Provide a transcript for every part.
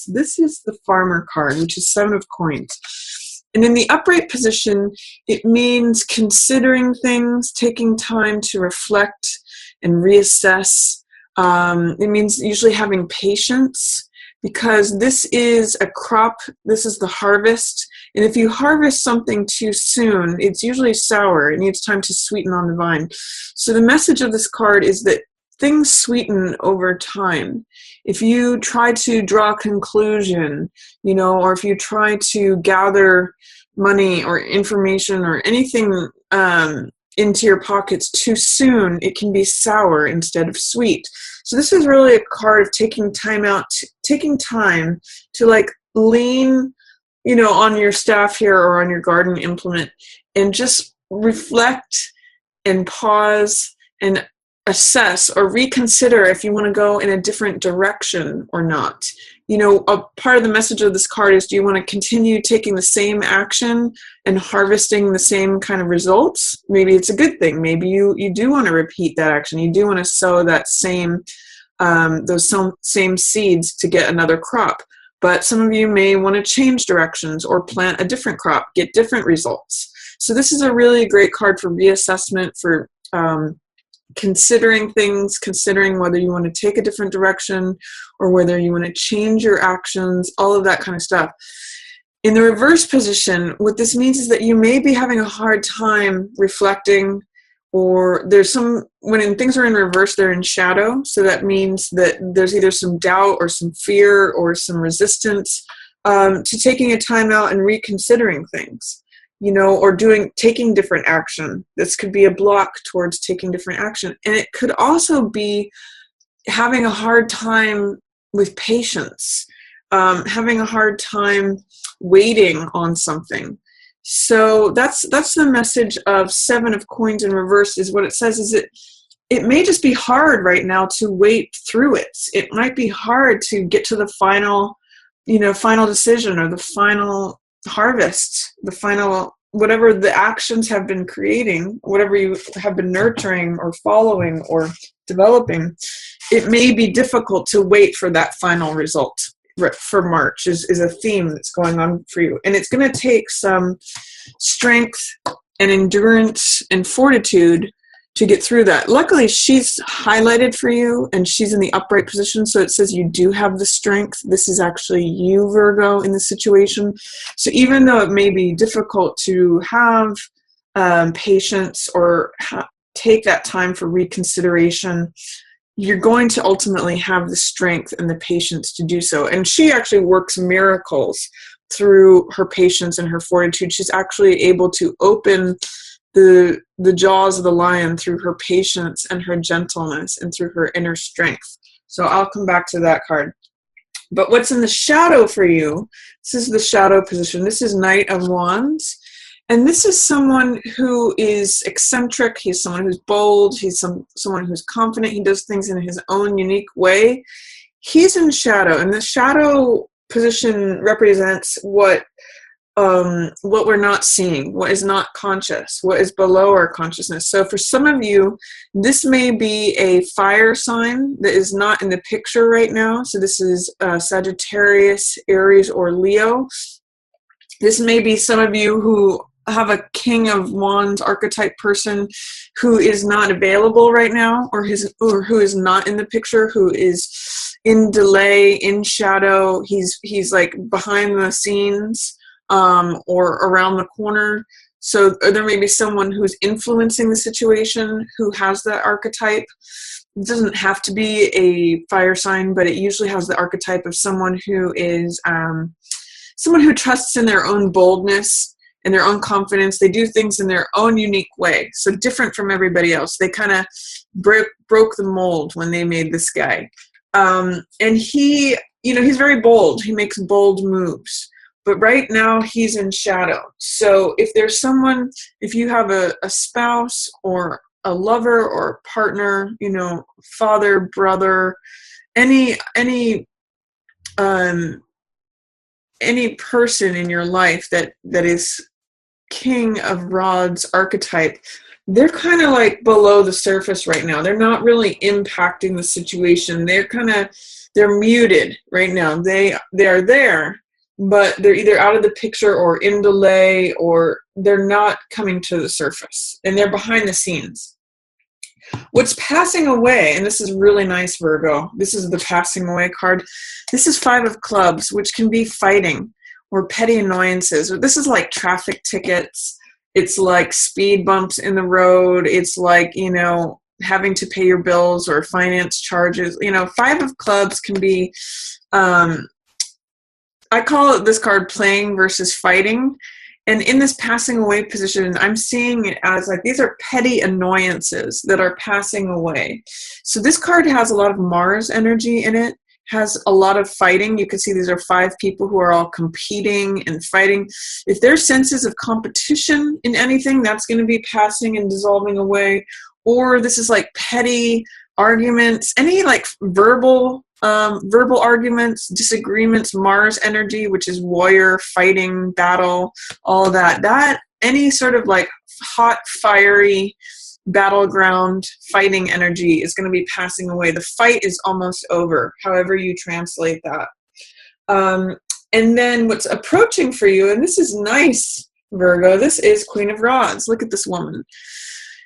This is the farmer card, which is 7 of coins. And in the upright position, it means considering things, taking time to reflect and reassess. It means usually having patience, because this is a crop, this is the harvest. And if you harvest something too soon, it's usually sour. It needs time to sweeten on the vine. So the message of this card is that things sweeten over time. If you try to draw a conclusion, or if you try to gather money or information or anything into your pockets too soon, it can be sour instead of sweet. So this is really a card of taking time to like lean, on your staff here or on your garden implement and just reflect and pause and assess or reconsider if you want to go in a different direction or not. A part of the message of this card is, do you want to continue taking the same action and harvesting the same kind of results? Maybe it's a good thing. Maybe you do want to repeat that action. You do want to sow that same seeds to get another crop. But some of you may want to change directions or plant a different crop, get different results. So this is a really great card for reassessment, for considering things, considering whether you want to take a different direction or whether you want to change your actions, all of that kind of stuff. In the reverse position, what this means is that you may be having a hard time reflecting, or when things are in reverse, they're in shadow. So that means that there's either some doubt or some fear or some resistance to taking a time out and reconsidering things. Or taking different action. This could be a block towards taking different action. And it could also be having a hard time with patience, having a hard time waiting on something. So that's the message of 7 of coins in reverse. Is what it says is it may just be hard right now to wait through it. It might be hard to get to the final decision or the final harvest, the final, whatever the actions have been creating, whatever you have been nurturing or following or developing. It may be difficult to wait for that final result. For March is a theme that's going on for you. And it's going to take some strength and endurance and fortitude to get through that. Luckily, she's highlighted for you and she's in the upright position, so it says you do have the strength. This is actually you, Virgo, in the situation. So even though it may be difficult to have patience or take that time for reconsideration, you're going to ultimately have the strength and the patience to do so. And she actually works miracles through her patience and her fortitude. She's actually able to open the jaws of the lion through her patience and her gentleness and through her inner strength. So I'll come back to that card. But what's in the shadow for you, this is the shadow position. This is Knight of Wands. And this is someone who is eccentric. He's someone who's bold. He's someone who's confident. He does things in his own unique way. He's in shadow. And the shadow position represents what we're not seeing, what is not conscious, what is below our consciousness. So for some of you, this may be a fire sign that is not in the picture right now. So this is Sagittarius, Aries, or Leo. This may be some of you who have a King of Wands archetype person who is not available right now, or who is not in the picture, who is in delay, in shadow. He's like behind the scenes. Or around the corner. So there may be someone who's influencing the situation who has that archetype. It doesn't have to be a fire sign, but it usually has the archetype of someone who is someone who trusts in their own boldness and their own confidence. They do things in their own unique way, so different from everybody else. They kind of broke the mold when they made this guy. And he's very bold. He makes bold moves. But right now he's in shadow. So if there's someone, if you have a spouse or a lover or a partner, father, brother, any person in your life that is King of Rods archetype, they're kind of like below the surface right now. They're not really impacting the situation. They're kind of they're muted right now. They are there, but they're either out of the picture or in delay, or they're not coming to the surface, and they're behind the scenes. What's passing away, and this is really nice, Virgo, this is the passing away card. This is 5 of Clubs, which can be fighting or petty annoyances. This is like traffic tickets. It's like speed bumps in the road. It's like, having to pay your bills or finance charges. 5 of Clubs can be, I call it this card playing versus fighting. And in this passing away position, I'm seeing it as like these are petty annoyances that are passing away. So this card has a lot of Mars energy in it, has a lot of fighting. You can see these are 5 people who are all competing and fighting. If there's senses of competition in anything, that's going to be passing and dissolving away. Or this is like petty arguments, any like verbal arguments, disagreements, Mars energy, which is warrior, fighting, battle, all of that any sort of like hot, fiery battleground fighting energy is going to be passing away. The fight is almost over, however you translate that. And then what's approaching for you, and this is nice, Virgo, this is Queen of Rods. Look at this woman.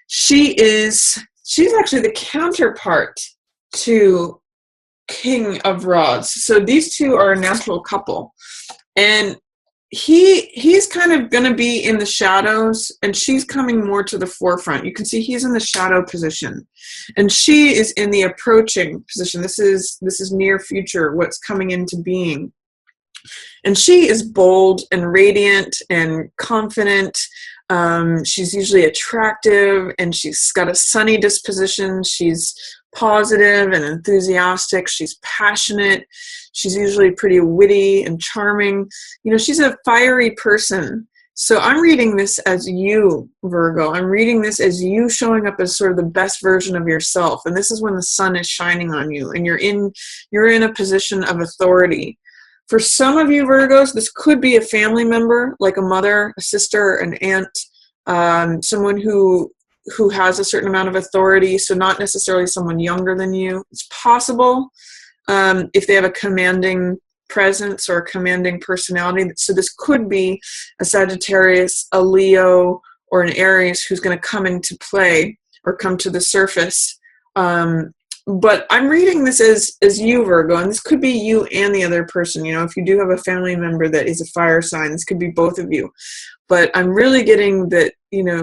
She's actually the counterpart to King of Rods. So these two are a natural couple, and he's kind of going to be in the shadows, and she's coming more to the forefront. You can see he's in the shadow position, and she is in the approaching position. This is near future, what's coming into being. And she is bold and radiant and confident. She's usually attractive, and she's got a sunny disposition. She's positive and enthusiastic. She's passionate. She's usually pretty witty and charming. She's a fiery person. So I'm reading this as you, Virgo. I'm reading this as you showing up as sort of the best version of yourself. And this is when the sun is shining on you, and you're in a position of authority. For some of you Virgos, this could be a family member, like a mother, a sister, an aunt, someone who has a certain amount of authority, so not necessarily someone younger than you. It's possible if they have a commanding presence or a commanding personality. So this could be a Sagittarius, a Leo, or an Aries who's going to come into play or come to the surface. But I'm reading this as you, Virgo, and this could be you and the other person. If you do have a family member that is a fire sign, this could be both of you. But I'm really getting that,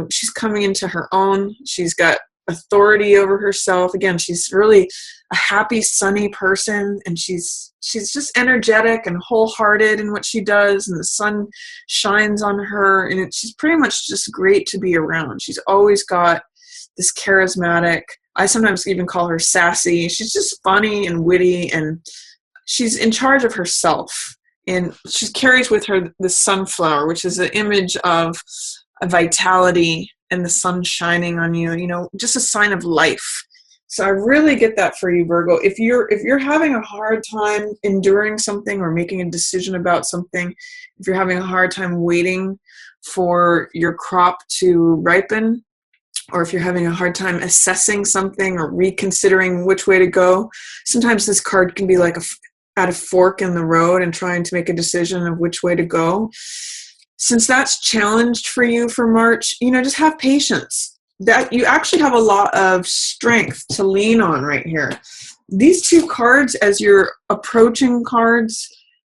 she's coming into her own. She's got authority over herself. Again, she's really a happy, sunny person, and she's just energetic and wholehearted in what she does, and the sun shines on her, and she's pretty much just great to be around. She's always got this charismatic, I sometimes even call her sassy. She's just funny and witty, and she's in charge of herself. And she carries with her the sunflower, which is an image of a vitality and the sun shining on you, just a sign of life. So I really get that for you, Virgo. If you're having a hard time enduring something or making a decision about something, if you're having a hard time waiting for your crop to ripen, or if you're having a hard time assessing something or reconsidering which way to go, sometimes this card can be like at a fork in the road and trying to make a decision of which way to go. Since that's challenged for you for March, just have patience. That you actually have a lot of strength to lean on right here. These two cards, as your approaching cards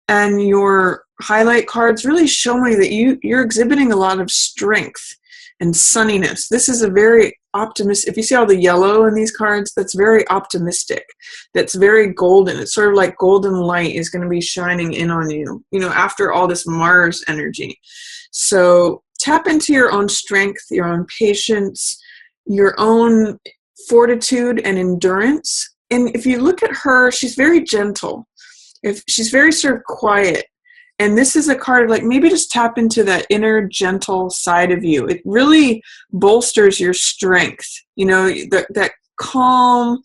and your highlight cards, really show me that you're exhibiting a lot of strength and sunniness. This is a very optimistic, if you see all the yellow in these cards, that's very optimistic. That's very golden. It's sort of like golden light is going to be shining in on you, after all this Mars energy. So tap into your own strength, your own patience, your own fortitude and endurance. And if you look at her, she's very gentle. If she's very sort of quiet. And this is a card like maybe just tap into that inner gentle side of you. It really bolsters your strength, that calm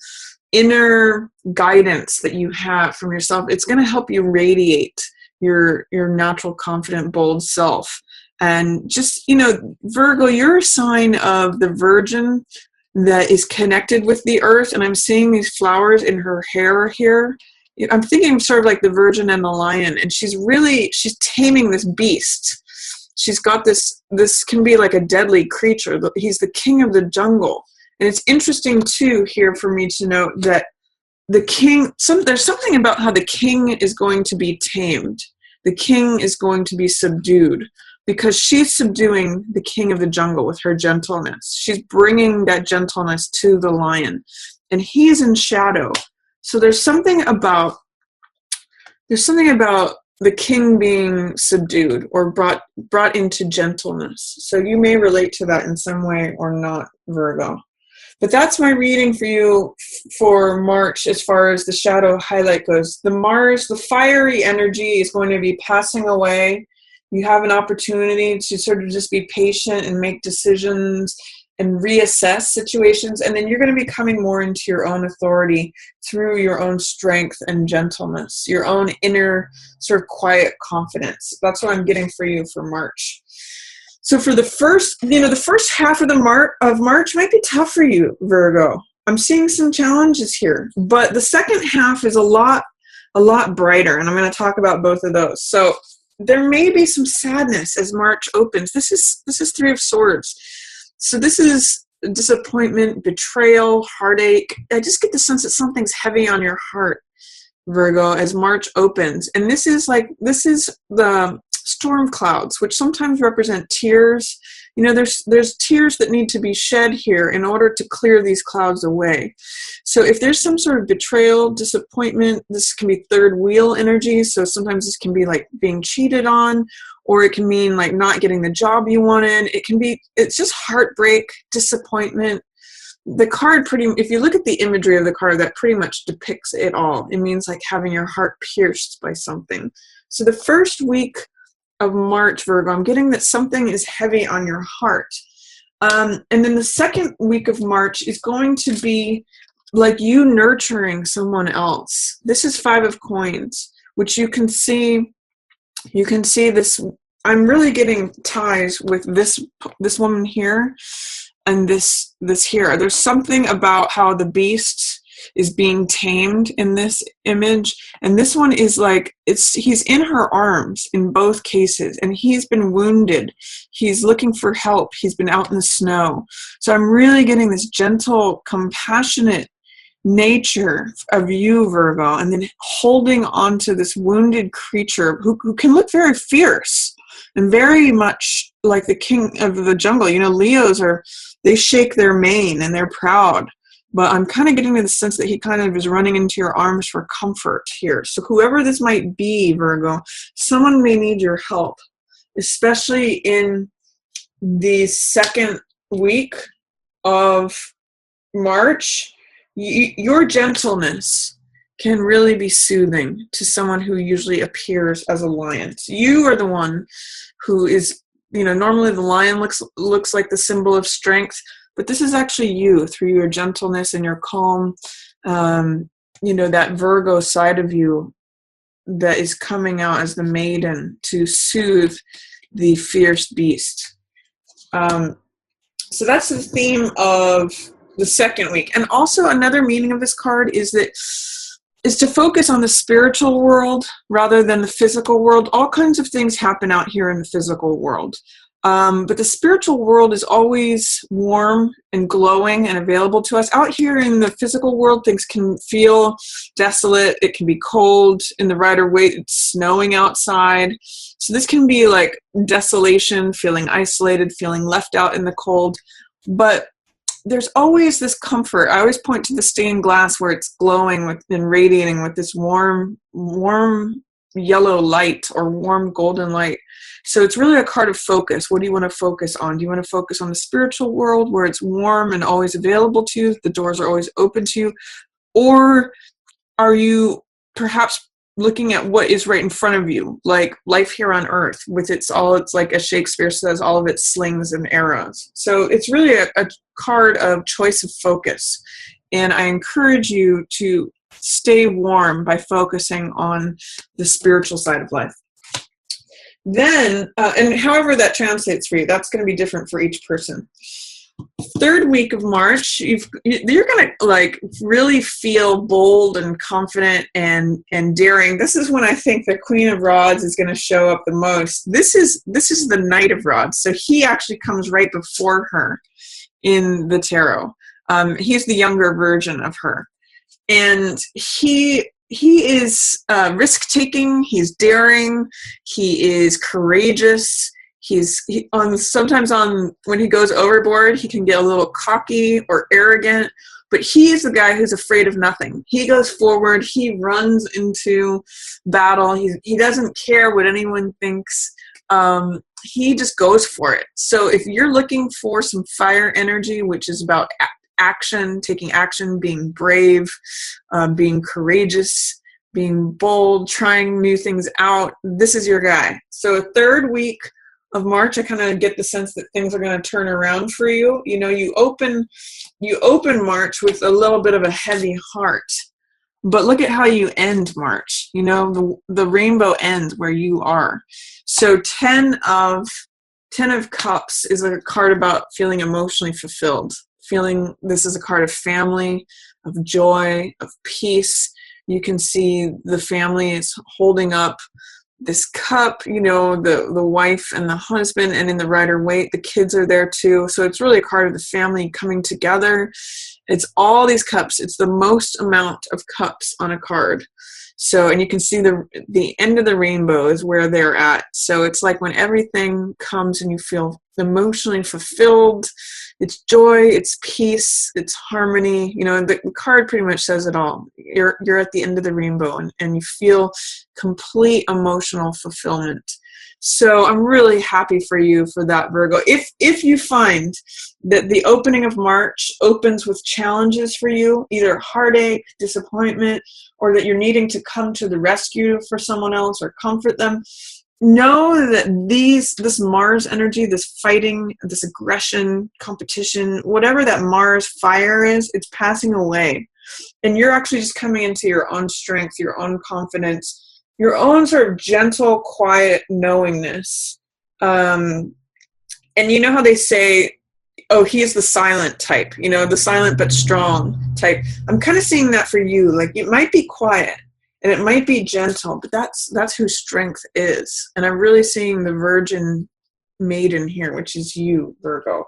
inner guidance that you have from yourself. It's going to help you radiate your natural, confident, bold self. And just, Virgo, you're a sign of the Virgin that is connected with the earth. And I'm seeing these flowers in her hair here. I'm thinking sort of like the Virgin and the Lion, and she's taming this beast. She's got this can be like a deadly creature. He's the king of the jungle. And it's interesting too here for me to note that the king, there's something about how the king is going to be tamed. The king is going to be subdued because she's subduing the king of the jungle with her gentleness. She's bringing that gentleness to the lion, and he's in shadow. So there's something about the king being subdued or brought into gentleness. So you may relate to that in some way or not, Virgo. But that's my reading for you for March as far as the shadow highlight goes. The fiery energy is going to be passing away. You have an opportunity to sort of just be patient and make decisions and reassess situations. And then you're going to be coming more into your own authority through your own strength and gentleness, your own inner sort of quiet confidence. That's what I'm getting for you for March. So for the first half of March might be tough for you, Virgo. I'm seeing some challenges here, but the second half is a lot brighter, and I'm going to talk about both of those. So there may be some sadness as March opens. This is Three of Swords. So this is disappointment, betrayal, heartache. I just get the sense that something's heavy on your heart, Virgo, as March opens. And this is the storm clouds, which sometimes represent tears. You know, there's tears that need to be shed here in order to clear these clouds away. So if there's some sort of betrayal, disappointment, this can be third wheel energy. So sometimes this can be like being cheated on, or it can mean like not getting the job you wanted. It's just heartbreak, disappointment. The card if you look at the imagery of the card, that pretty much depicts it all. It means like having your heart pierced by something. So the first week of March, Virgo, I'm getting that something is heavy on your heart. And then the second week of March is going to be like you nurturing someone else. This is Five of Coins, which you can see this. I'm really getting ties with this woman here and this here. There's something about how the beast is being tamed in this image, and this one is like he's in her arms in both cases, and he's been wounded. He's looking for help. He's been out in the snow. So I'm really getting this gentle, compassionate nature of you, Virgo, and then holding on to this wounded creature who can look very fierce and very much like the king of the jungle. You know, Leos they shake their mane and they're proud. But I'm kind of getting to the sense that he kind of is running into your arms for comfort here. So whoever this might be, Virgo, someone may need your help, especially in the second week of March. Your gentleness can really be soothing to someone who usually appears as a lion. So you are the one who is, normally the lion looks like the symbol of strength, but this is actually you through your gentleness and your calm, that Virgo side of you that is coming out as the maiden to soothe the fierce beast. So that's the theme of the second week. And also another meaning of this card is to focus on the spiritual world rather than the physical world. All kinds of things happen out here in the physical world. But the spiritual world is always warm and glowing and available to us. Out here in the physical world, things can feel desolate. It can be cold in the Rider-Waite. It's snowing outside. So this can be like desolation, feeling isolated, feeling left out in the cold. But there's always this comfort. I always point to the stained glass where it's glowing and radiating with this warm yellow light or warm golden light. So it's really a card of focus. What do you want to focus on? Do you want to focus on the spiritual world where it's warm and always available to you? The doors are always open to you. Or are you perhaps looking at what is right in front of you, like life here on earth with it's like as Shakespeare says, all of its slings and arrows. So it's really a card of choice of focus. And I encourage you to stay warm by focusing on the spiritual side of life. Then, and however that translates for you, that's going to be different for each person. Third week of March, you're gonna like really feel bold and confident and daring. This is when I think the Queen of Rods is going to show up the most. This is the Knight of Rods, so he actually comes right before her in the tarot. He's the younger version of her, and he is risk-taking. He's daring. He is courageous. Sometimes when he goes overboard, he can get a little cocky or arrogant, but he is the guy who's afraid of nothing. He goes forward. He runs into battle. He doesn't care what anyone thinks. He just goes for it. So if you're looking for some fire energy, which is about action, taking action, being brave, being courageous, being bold, trying new things out, this is your guy. So a third week of March, I kind of get the sense that things are going to turn around for you. You know, you open March with a little bit of a heavy heart, but look at how you end March. You know, the rainbow ends where you are. So 10 of Cups is a card about feeling emotionally fulfilled. This is a card of family, of joy, of peace. You can see the family is holding up this cup, you know, the wife and the husband, and in the Rider-Waite, the kids are there too. So it's really a card of the family coming together. It's all these cups. It's the most amount of cups on a card. So, and you can see the end of the rainbow is where they're at. So it's like when everything comes and you feel emotionally fulfilled, it's joy, it's peace, it's harmony. You know, the card pretty much says it all. You're at the end of the rainbow and you feel complete emotional fulfillment. So I'm really happy for you for that, Virgo. If you find that the opening of March opens with challenges for you, either heartache, disappointment, or that you're needing to come to the rescue for someone else or comfort them, know that this Mars energy, this fighting, this aggression, competition, whatever that Mars fire is, it's passing away. And you're actually just coming into your own strength, your own confidence, your own sort of gentle, quiet knowingness. And you know how they say, oh, he is the silent type, you know, the silent but strong type. I'm kind of seeing that for you. Like, it might be quiet and it might be gentle, but that's who strength is. And I'm really seeing the Virgin Maiden here, which is you, Virgo.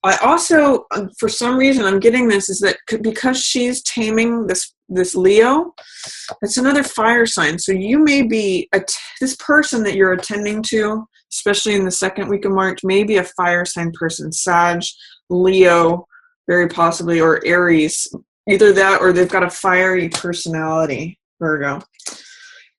I also, for some reason, I'm getting this, is that because she's taming this Leo, it's another fire sign. So you may be, this person that you're attending to, especially in the second week of March, may be a fire sign person, Sag, Leo, very possibly, or Aries. Either that or they've got a fiery personality, Virgo.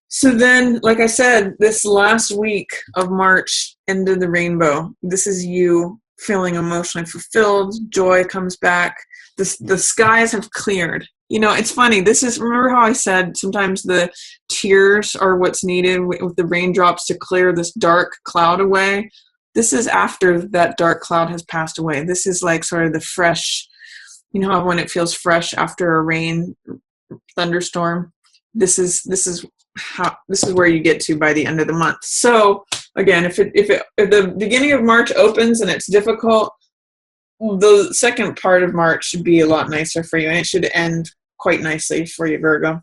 So then, like I said, this last week of March, end of the rainbow, this is you feeling emotionally fulfilled, joy comes back, the skies have cleared. You know, it's funny, remember how I said sometimes the tears are what's needed with the raindrops to clear this dark cloud away? This is after that dark cloud has passed away. This is like sort of the fresh, you know, when it feels fresh after a rain thunderstorm. This is where you get to by the end of the month. So again, if the beginning of March opens and it's difficult, the second part of March should be a lot nicer for you, and it should end quite nicely for you, Virgo.